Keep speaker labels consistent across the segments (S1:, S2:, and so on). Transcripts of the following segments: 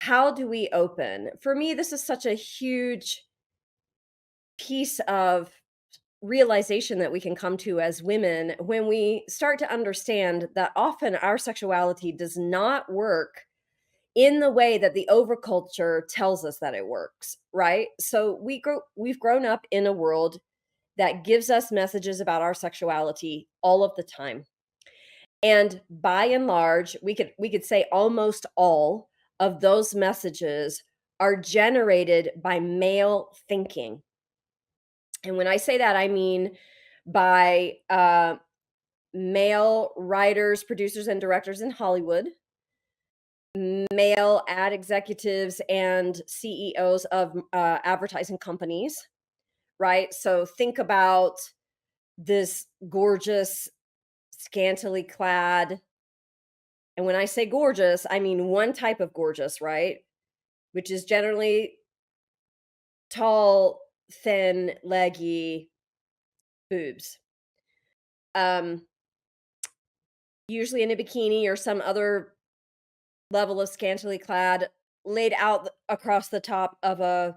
S1: how do we open? For me, this is such a huge piece of realization that we can come to as women when we start to understand that often our sexuality does not work in the way that the overculture tells us that it works, right? So we've grown up in a world that gives us messages about our sexuality all of the time. And by and large, we could say almost all of those messages are generated by male thinking. And when I say that, I mean by male writers, producers, and directors in Hollywood, male ad executives and CEOs of advertising companies, right? So think about this gorgeous, scantily clad, and when I say gorgeous, I mean one type of gorgeous, right? Which is generally tall, thin, leggy boobs. Um, Usually in a bikini or some other level of scantily clad, laid out across the top of a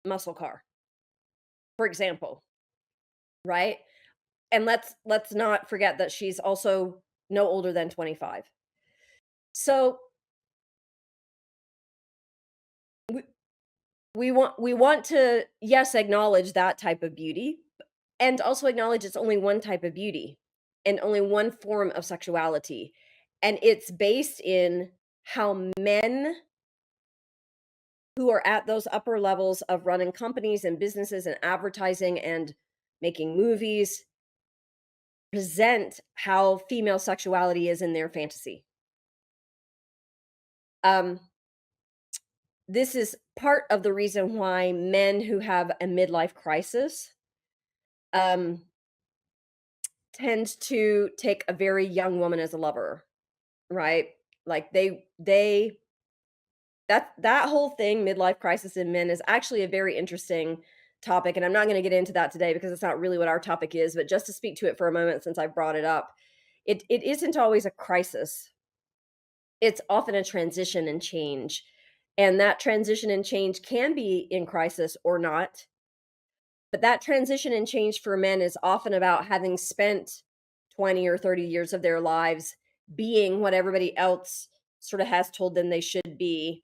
S1: muscle car, for example, right? And let's not forget that she's also no older than 25. So we, we want to, yes, acknowledge that type of beauty, and also acknowledge it's only one type of beauty and only one form of sexuality. And it's based in how men who are at those upper levels of running companies and businesses and advertising and making movies present how female sexuality is in their fantasy. Um, this is part of the reason why men who have a midlife crisis um, tend to take a very young woman as a lover, right? Like they that whole thing, midlife crisis in men, is actually a very interesting topic, and I'm not gonna get into that today because it's not really what our topic is, but just to speak to it for a moment since I brought it up, it isn't always a crisis. It's often a transition and change, and that transition and change can be in crisis or not, but that transition and change for men is often about having spent 20 or 30 years of their lives being what everybody else sort of has told them they should be,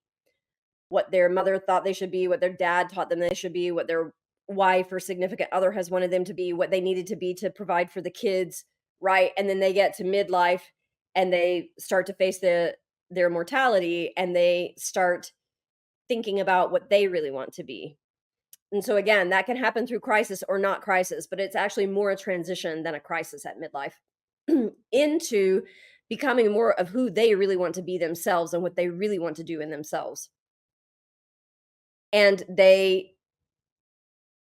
S1: what their mother thought they should be, what their dad taught them they should be, what their wife or significant other has wanted them to be, what they needed to be to provide for the kids, right? And then they get to midlife and they start to face their mortality and they start thinking about what they really want to be. And so again, that can happen through crisis or not crisis, but it's actually more a transition than a crisis at midlife into becoming more of who they really want to be themselves and what they really want to do in themselves. And they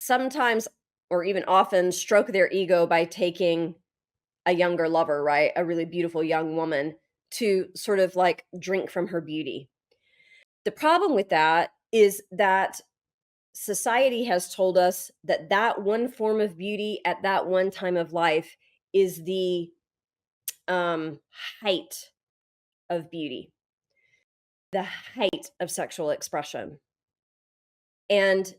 S1: sometimes or even often stroke their ego by taking a younger lover, right? A really beautiful young woman to sort of like drink from her beauty. The problem with that is that society has told us that that one form of beauty at that one time of life is the um, height of beauty, the height of sexual expression. And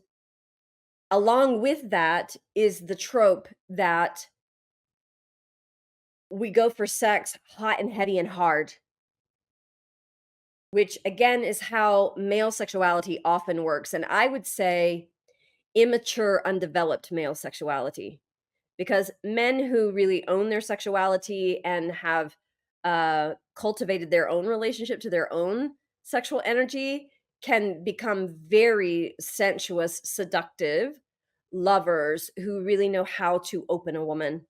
S1: along with that is the trope that we go for sex hot and heavy and hard, which again is how male sexuality often works. And I would say immature, undeveloped male sexuality. Because men who really own their sexuality and have cultivated their own relationship to their own sexual energy can become very sensuous, seductive lovers who really know how to open a woman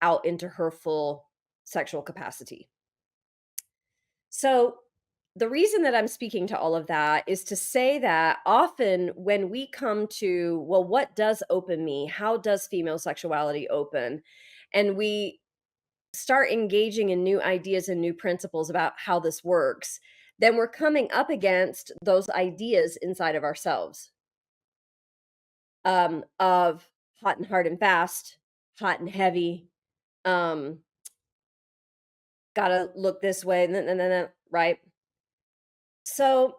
S1: out into her full sexual capacity. So, the reason that I'm speaking to all of that is to say that often when we come to, well, what does open me? How does female sexuality open? And we start engaging in new ideas and new principles about how this works, then we're coming up against those ideas inside of ourselves of hot and hard and fast, hot and heavy, um, gotta look this way, right? So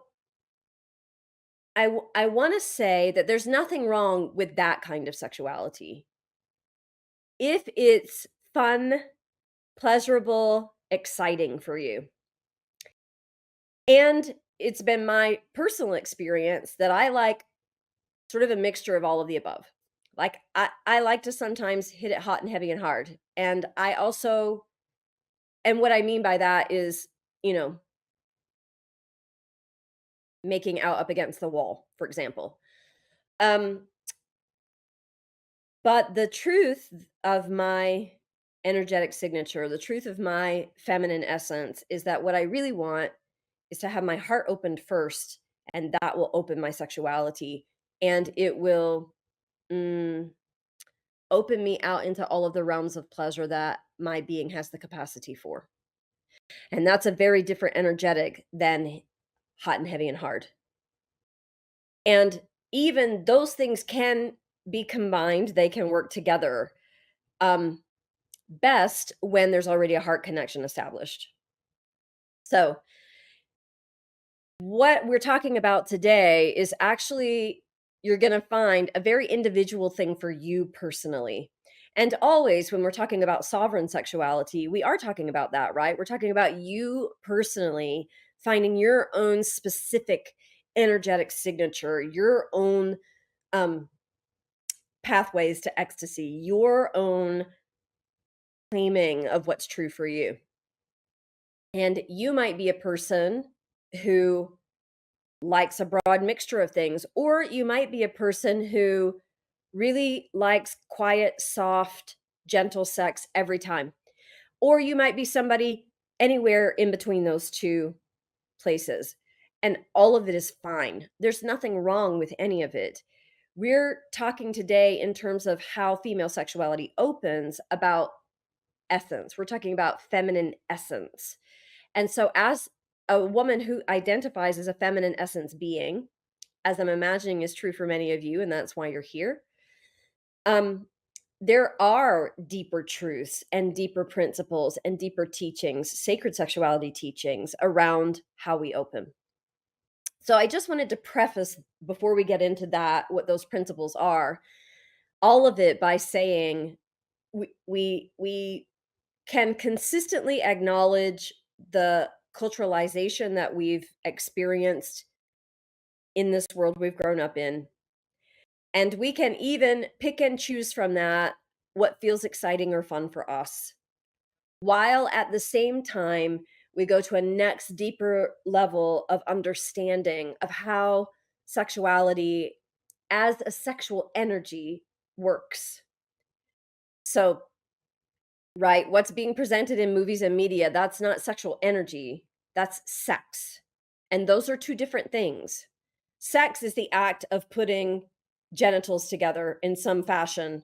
S1: I wanna say that there's nothing wrong with that kind of sexuality. If it's fun, pleasurable, exciting for you. And it's been my personal experience that I like sort of a mixture of all of the above. Like, I like to sometimes hit it hot and heavy and hard, and I also and what I mean by that is, you know, making out up against the wall, for example. Um, but the truth of my energetic signature, the truth of my feminine essence is that what I really want is to have my heart opened first, and that will open my sexuality, and it will, mm, open me out into all of the realms of pleasure that my being has the capacity for. And that's a very different energetic than hot and heavy and hard. And even those things can be combined, they can work together, um, best when there's already a heart connection established. So, what we're talking about today is actually you're gonna find a very individual thing for you personally. And always when we're talking about sovereign sexuality, we are talking about that, right? We're talking about you personally finding your own specific energetic signature, your own um pathways to ecstasy, your own claiming of what's true for you. And you might be a person who likes a broad mixture of things, or you might be a person who really likes quiet, soft, gentle sex every time. Or you might be somebody anywhere in between those two places. And all of it is fine. There's nothing wrong with any of it. We're talking today in terms of how female sexuality opens about essence. We're talking about feminine essence. And so, as a woman who identifies as a feminine essence being, as I'm imagining is true for many of you, and that's why you're here, um, there are deeper truths and deeper principles and deeper teachings, sacred sexuality teachings around how we open. So, I just wanted to preface before we get into that, what those principles are, all of it by saying we can consistently acknowledge the culturalization that we've experienced in this world we've grown up in. And we can even pick and choose from that what feels exciting or fun for us. While at the same time, we go to a next deeper level of understanding of how sexuality as a sexual energy works. So, right, what's being presented in movies and media, that's not sexual energy, that's sex. And those are two different things. Sex is the act of putting genitals together in some fashion,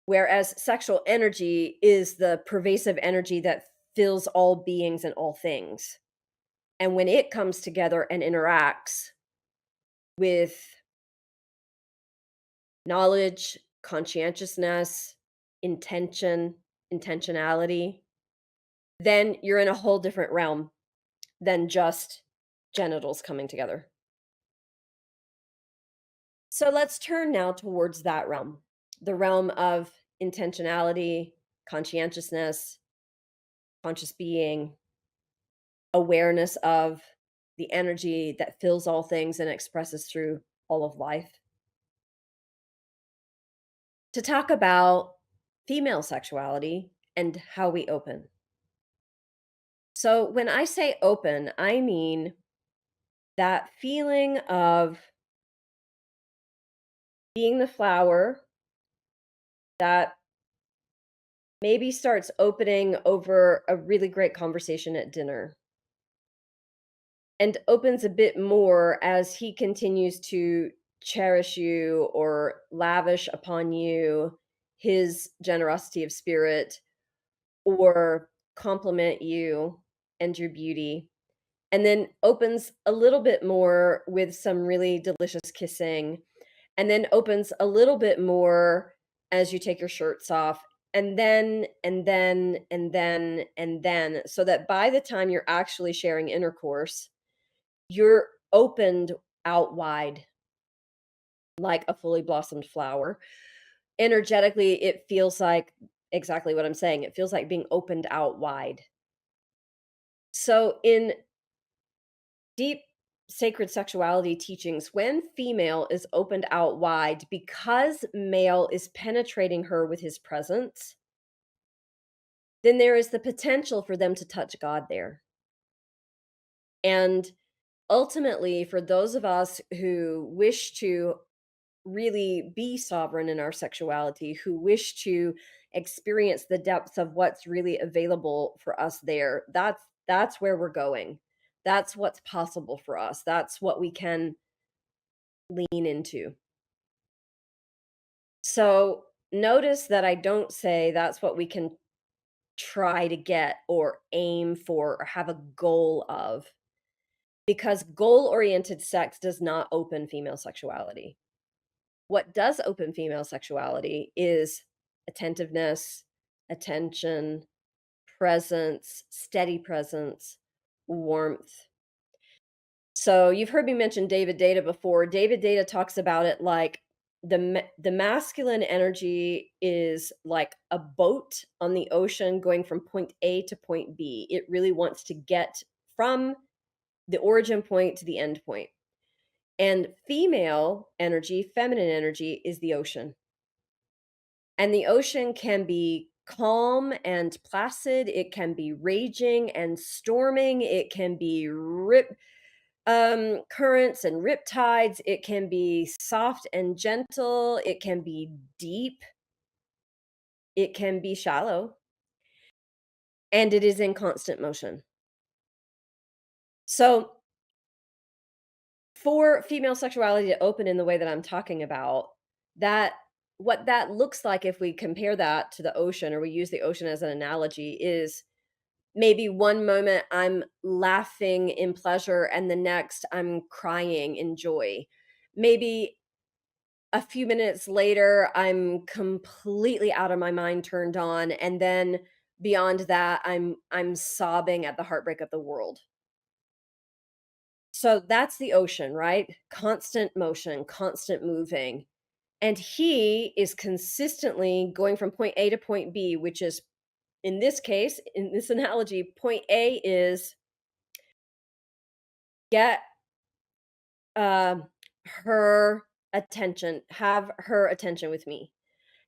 S1: whereas sexual energy is the pervasive energy that fills all beings and all things. And when it comes together and interacts with knowledge, conscientiousness, intention, intentionality, then you're in a whole different realm than just genitals coming together. So let's turn now towards that realm, the realm of intentionality, conscientiousness, conscious being, awareness of the energy that fills all things and expresses through all of life. To talk about female sexuality and how we open. So, when I say open, I mean that feeling of being the flower that maybe starts opening over a really great conversation at dinner and opens a bit more as he continues to cherish you or lavish upon you his generosity of spirit or compliment you and your beauty. And then opens a little bit more with some really delicious kissing, and then opens a little bit more as you take your shirts off, and then, so that by the time you're actually sharing intercourse, you're opened out wide like a fully blossomed flower. Energetically, it feels like exactly what I'm saying. It feels like being opened out wide. So, in deep sacred sexuality teachings, when female is opened out wide because male is penetrating her with his presence, then there is the potential for them to touch God there. And ultimately, for those of us who wish to really be sovereign in our sexuality, who wish to experience the depths of what's really available for us there, that's where we're going. That's what's possible for us. That's what we can lean into. So notice that I don't say that's what we can try to get or aim for or have a goal of, because goal oriented sex does not open female sexuality. What does open female sexuality is attentiveness, attention, presence, steady presence, warmth. So you've heard me mention David Data before. David Data talks about it like the masculine energy is like a boat on the ocean going from point A to point B. It really wants to get from the origin point to the end point. And female energy, feminine energy is the ocean. And the ocean can be calm and placid, it can be raging and storming, it can be currents and riptides, it can be soft and gentle, it can be deep, it can be shallow, and it is in constant motion. So, for female sexuality to open in the way that I'm talking about, that what that looks like if we compare that to the ocean or we use the ocean as an analogy is maybe one moment I'm laughing in pleasure and the next I'm crying in joy. Maybe a few minutes later I'm completely out of my mind turned on, and then beyond that I'm sobbing at the heartbreak of the world. So that's the ocean, right? Constant motion, constant moving. And he is consistently going from point A to point B, which is in this case, in this analogy, point A is get um her attention, have her attention with me.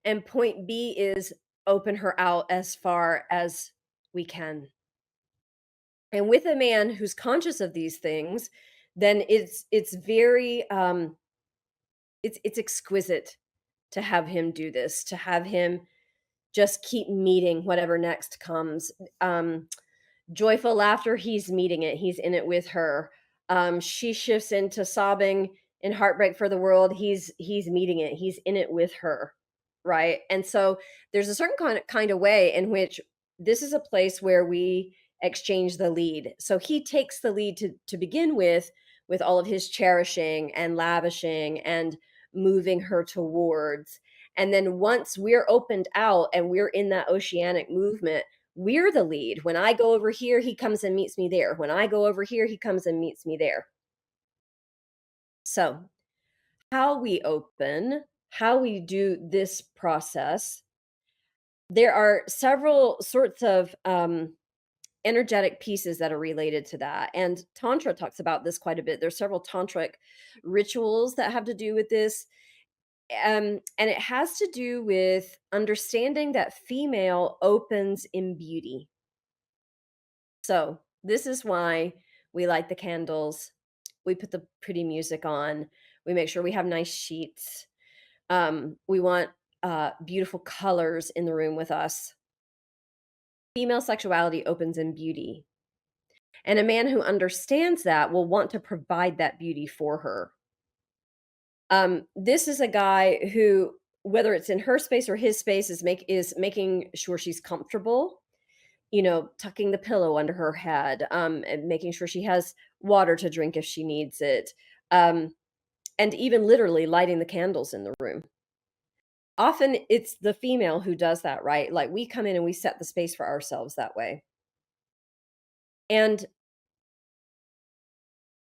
S1: And point B is open her out as far as we can. And with a man who's conscious of these things, then it's very it's exquisite to have him do this, to have him just keep meeting whatever next comes. Joyful laughter, he's meeting it, he's in it with her. She shifts into sobbing in heartbreak for the world, he's meeting it, he's in it with her, right? And so there's a certain kind of way in which this is a place where we exchange the lead. So he takes the lead to begin with all of his cherishing and lavishing and moving her towards. And then once we're opened out and we're in that oceanic movement, we're the lead. When I go over here, he comes and meets me there. When I go over here, he comes and meets me there. So, how we open, how we do this process, there are several sorts of energetic pieces that are related to that. And Tantra talks about this quite a bit. There's several tantric rituals that have to do with this. And it has to do with understanding that female opens in beauty. So, this is why we light the candles, we put the pretty music on, we make sure we have nice sheets. We want beautiful colors in the room with us. Female sexuality opens in beauty. And a man who understands that will want to provide that beauty for her. This is a guy who, whether it's in her space or his space, is making sure she's comfortable, tucking the pillow under her head, and making sure she has water to drink if she needs it, and even literally lighting the candles in the room. Often it's the female who does that, right? Like we come in and we set the space for ourselves that way. And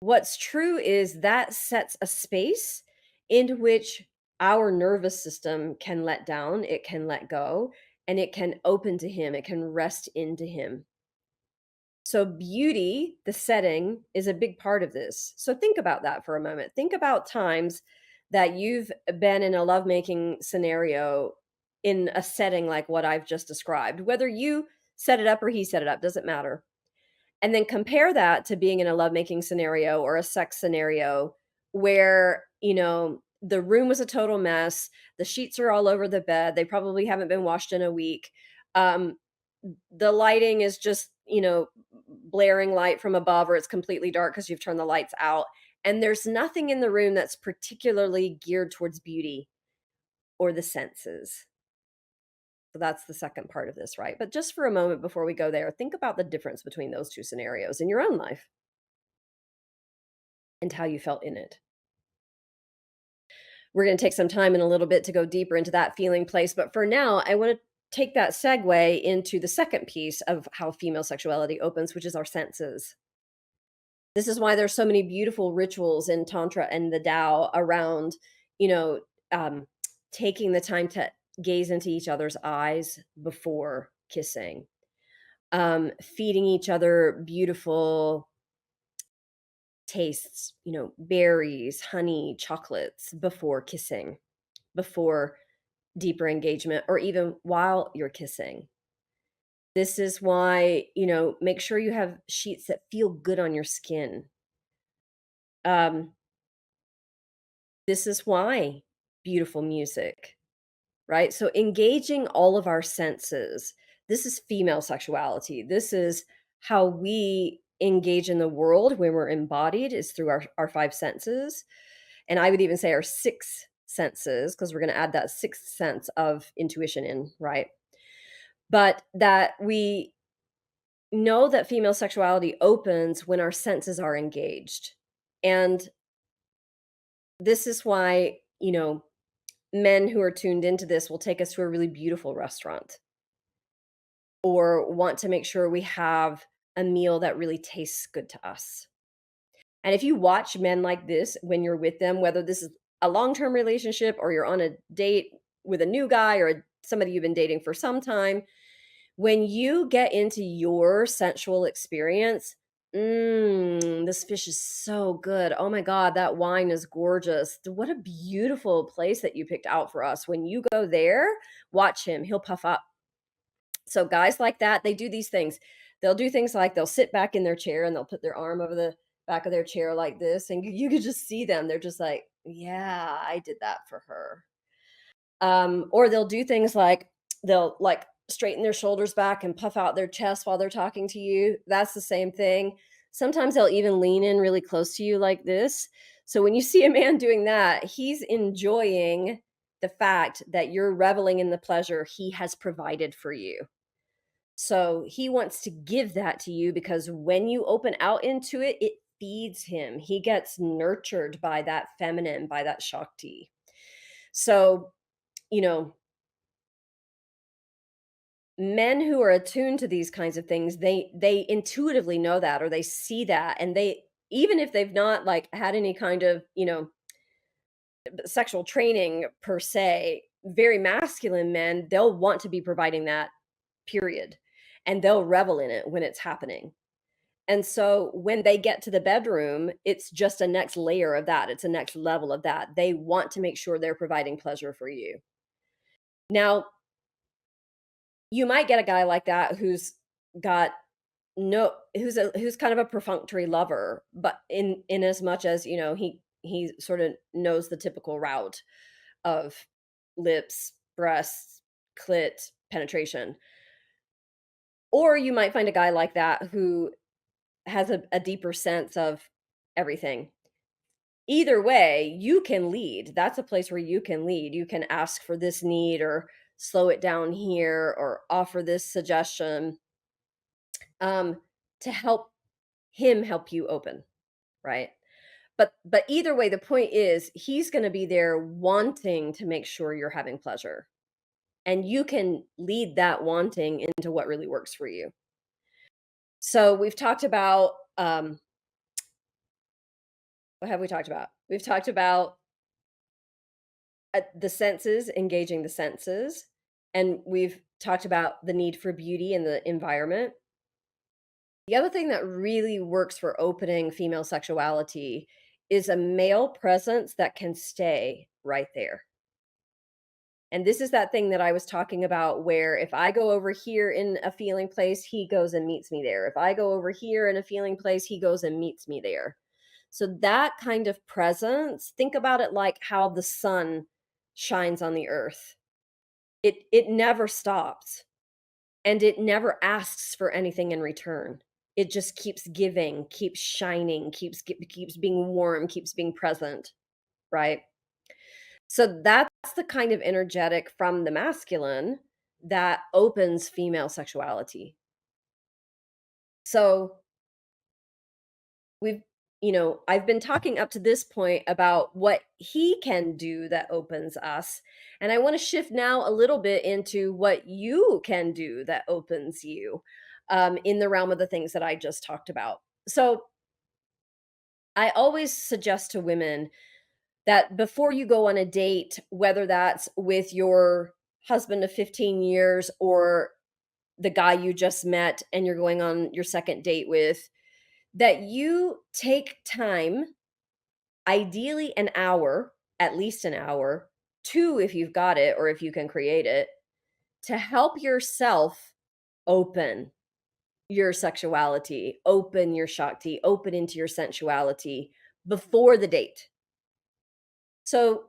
S1: What's true is that sets a space in which our nervous system can let down, it can let go, and it can open to him, it can rest into him. So, beauty, the setting, is a big part of this. So, think about that for a moment. Think about times that you've been in a lovemaking scenario in a setting like what I've just described, whether you set it up or he set it up, doesn't matter. And then compare that to being in a lovemaking scenario or a sex scenario where, the room was a total mess, the sheets are all over the bed, they probably haven't been washed in a week. Um, the lighting is just, blaring light from above or it's completely dark because you've turned the lights out. And there's nothing in the room that's particularly geared towards beauty or the senses. So that's the second part of this, right? But just for a moment before we go there, think about the difference between those two scenarios in your own life and how you felt in it. We're going to take some time in a little bit to go deeper into that feeling place. But for now, I want to take that segue into the second piece of how female sexuality opens, which is our senses. This is why there's so many beautiful rituals in Tantra and the Tao around, you know, um, taking the time to gaze into each other's eyes before kissing, feeding each other beautiful tastes, berries, honey, chocolates before kissing, before deeper engagement, or even while you're kissing. This is why, make sure you have sheets that feel good on your skin. Um, this is why beautiful music, right? So engaging all of our senses. This is female sexuality. This is how we engage in the world when we're embodied is through our five senses. And I would even say our six senses, because we're going to add that sixth sense of intuition in, right? But that we know that female sexuality opens when our senses are engaged. And this is why, men who are tuned into this will take us to a really beautiful restaurant or want to make sure we have a meal that really tastes good to us. And if you watch men like this when you're with them, whether this is a long-term relationship or you're on a date with a new guy or somebody you've been dating for some time, when you get into your sensual experience, this fish is so good. Oh my God, that wine is gorgeous. What a beautiful place that you picked out for us. When you go there, watch him. He'll puff up. So guys like that, they do these things. They'll do things like they'll sit back in their chair and they'll put their arm over the back of their chair like this, and you could just see them. They're just like, "Yeah, I did that for her." Or they'll do things like they'll like straighten their shoulders back and puff out their chest while they're talking to you. That's the same thing. Sometimes they'll even lean in really close to you like this. So when you see a man doing that, he's enjoying the fact that you're reveling in the pleasure he has provided for you. So he wants to give that to you because when you open out into it, it feeds him. He gets nurtured by that feminine, by that Shakti. So, you know, men who are attuned to these kinds of things, they intuitively know that or they see that and they even if they've not like had any kind of, sexual training per se, very masculine men, they'll want to be providing that period and they'll revel in it when it's happening. And so when they get to the bedroom, it's just a next layer of that. It's a next level of that. They want to make sure they're providing pleasure for you. Now, you might get a guy like that who's got no who's kind of a perfunctory lover, but in as much as, he sort of knows the typical route of lips, breasts, clit, penetration. Or you might find a guy like that who has a deeper sense of everything. Either way, you can lead. That's a place where you can lead. You can ask for this need or slow it down here or offer this suggestion, um, to help you open, right? But either way, the point is he's gonna be there wanting to make sure you're having pleasure, and you can lead that wanting into what really works for you. So we've talked about, What have we talked about? We've talked about the senses, engaging the senses, and we've talked about the need for beauty in the environment. The other thing that really works for opening female sexuality is a male presence that can stay right there. And this is that thing that I was talking about where if I go over here in a feeling place, he goes and meets me there. If I go over here in a feeling place, he goes and meets me there. So that kind of presence, think about it like how the sun shines on the earth. It never stops and it never asks for anything in return. It just keeps giving, keeps shining, keeps being warm, keeps being present, right? So that's the kind of energetic from the masculine that opens female sexuality. So we've I've been talking up to this point about what he can do that opens us. And I want to shift now a little bit into what you can do that opens you in the realm of the things that I just talked about. So I always suggest to women that before you go on a date, whether that's with your husband of 15 years or the guy you just met and you're going on your second date with, that you take time, ideally an hour, at least an hour, two if you've got it or if you can create it, to help yourself open your sexuality, open your Shakti, open into your sensuality before the date. So,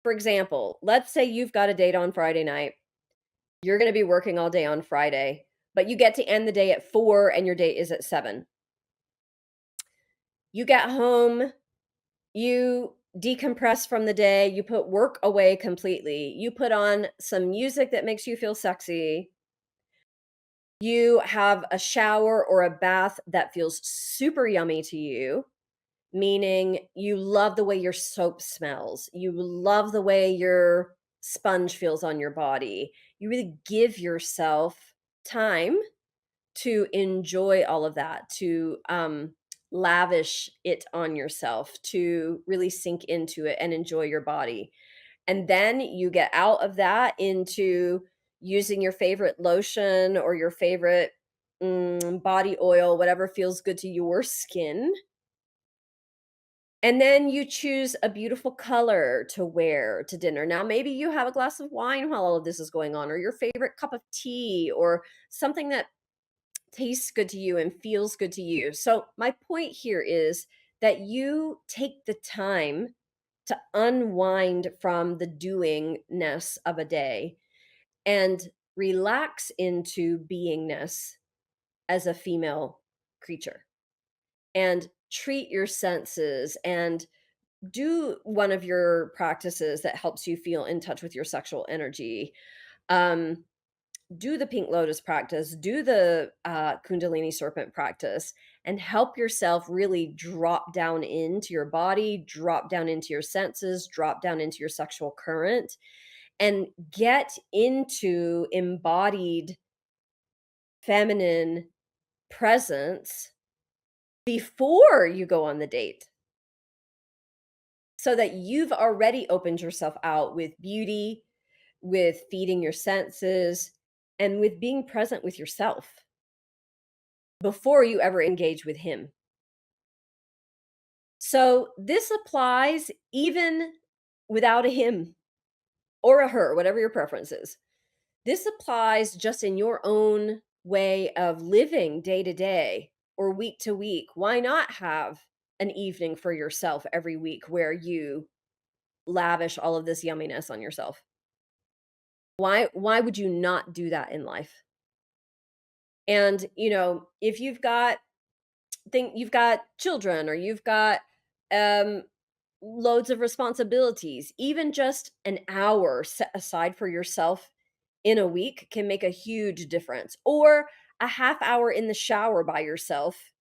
S1: for example, let's say you've got a date on Friday night. You're going to be working all day on Friday, but you get to end the day at 4 and your date is at 7. You get home, you decompress from the day, you put work away completely. You put on some music that makes you feel sexy. You have a shower or a bath that feels super yummy to you, meaning you love the way your soap smells. You love the way your sponge feels on your body. You really give yourself time to enjoy all of that, to lavish it on yourself, to really sink into it and enjoy your body. And then you get out of that into using your favorite lotion or your favorite body oil, whatever feels good to your skin. And then you choose a beautiful color to wear to dinner. Now, maybe you have a glass of wine while all of this is going on, or your favorite cup of tea, or something that tastes good to you and feels good to you. So, my point here is that you take the time to unwind from the doingness of a day and relax into beingness as a female creature and treat your senses and do one of your practices that helps you feel in touch with your sexual energy. Um, do the pink lotus practice, do the Kundalini serpent practice, and help yourself really drop down into your body, drop down into your senses, drop down into your sexual current, and get into embodied feminine presence before you go on the date so that you've already opened yourself out with beauty, with feeding your senses, and with being present with yourself before you ever engage with him. So this applies even without a him or a her, whatever your preference is. This applies just in your own way of living day to day or week to week. Why not have an evening for yourself every week where you lavish all of this yumminess on yourself? Why would you not do that in life? And, if you've got children or you've got um loads of responsibilities, even just an hour set aside for yourself in a week can make a huge difference. Or a half hour in the shower by yourself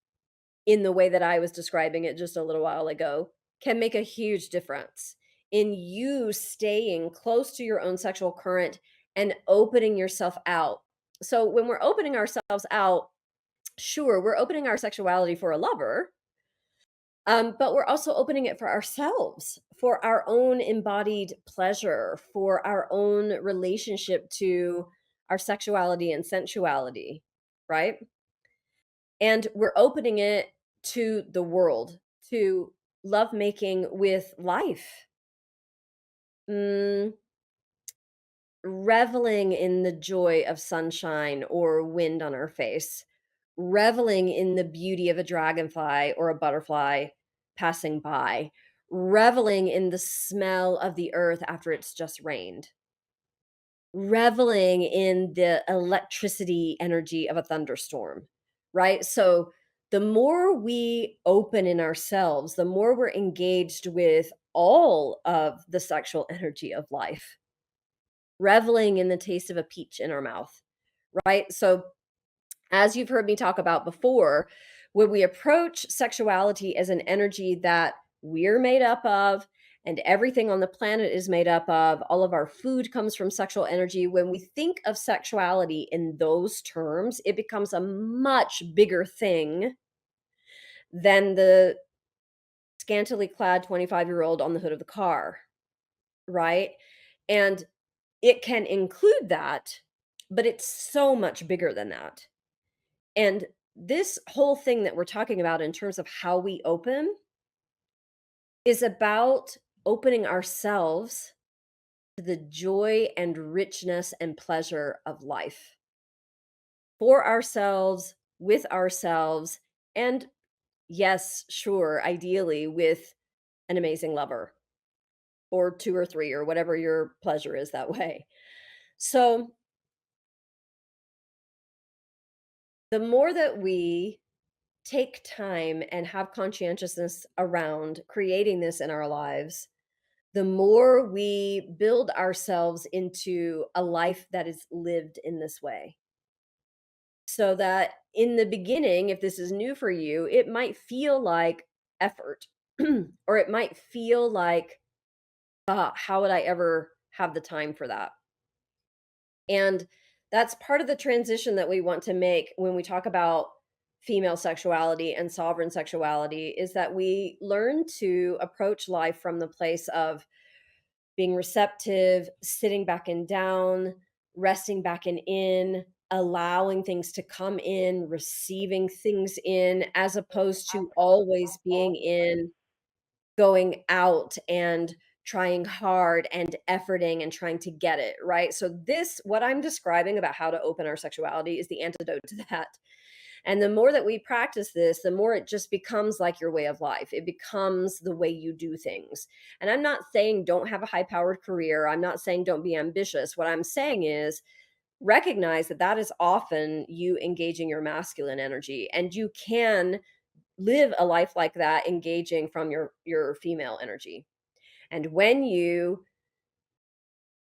S1: in the way that I was describing it just a little while ago can make a huge difference in you staying close to your own sexual current and opening yourself out. So when we're opening ourselves out, sure, we're opening our sexuality for a lover, But we're also opening it for ourselves, for our own embodied pleasure, for our own relationship to our sexuality and sensuality, right? And we're opening it to the world, to lovemaking with life. Mm, reveling in the joy of sunshine or wind on our face, reveling in the beauty of a dragonfly or a butterfly passing by, reveling in the smell of the earth after it's just rained, reveling in the electricity energy of a thunderstorm, right? So the more we open in ourselves, the more we're engaged with all of the sexual energy of life, reveling in the taste of a peach in our mouth, right? So, as you've heard me talk about before, when we approach sexuality as an energy that we're made up of, and everything on the planet is made up of, all of our food comes from sexual energy. When we think of sexuality in those terms, it becomes a much bigger thing than the scantily clad 25-year-old on the hood of the car, right? And it can include that, but it's so much bigger than that. And this whole thing that we're talking about in terms of how we open is about opening ourselves to the joy and richness and pleasure of life for ourselves, with ourselves, and yes, sure, ideally with an amazing lover or two or three or whatever your pleasure is that way. So, the more that we take time and have conscientiousness around creating this in our lives, the more we build ourselves into a life that is lived in this way. So that in the beginning, if this is new for you, it might feel like effort, or it might feel like, how would I ever have the time for that? And that's part of the transition that we want to make when we talk about female sexuality and sovereign sexuality is that we learn to approach life from the place of being receptive, sitting back and down, resting back and in, allowing things to come in, receiving things in, as opposed to always being in, going out and trying hard and efforting and trying to get it, right? So this what I'm describing about how to open our sexuality is the antidote to that. And the more that we practice this, the more it just becomes like your way of life. It becomes the way you do things. And I'm not saying don't have a high powered career. I'm not saying don't be ambitious. What I'm saying is recognize that that is often you engaging your masculine energy, and you can live a life like that engaging from your female energy. And when you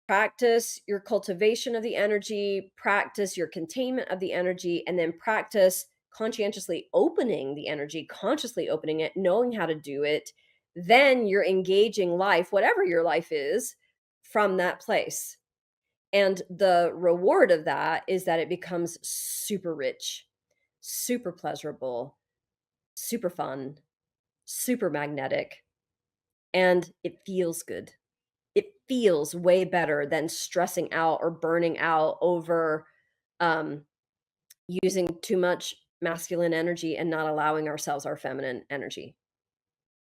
S1: practice your cultivation of the energy, practice your containment of the energy, and then practice conscientiously opening the energy, consciously opening it, knowing how to do it, then you're engaging life, whatever your life is, from that place. And the reward of that is that it becomes super rich, super pleasurable, super fun, super magnetic, and it feels good. It feels way better than stressing out or burning out over, um, using too much masculine energy and not allowing ourselves our feminine energy.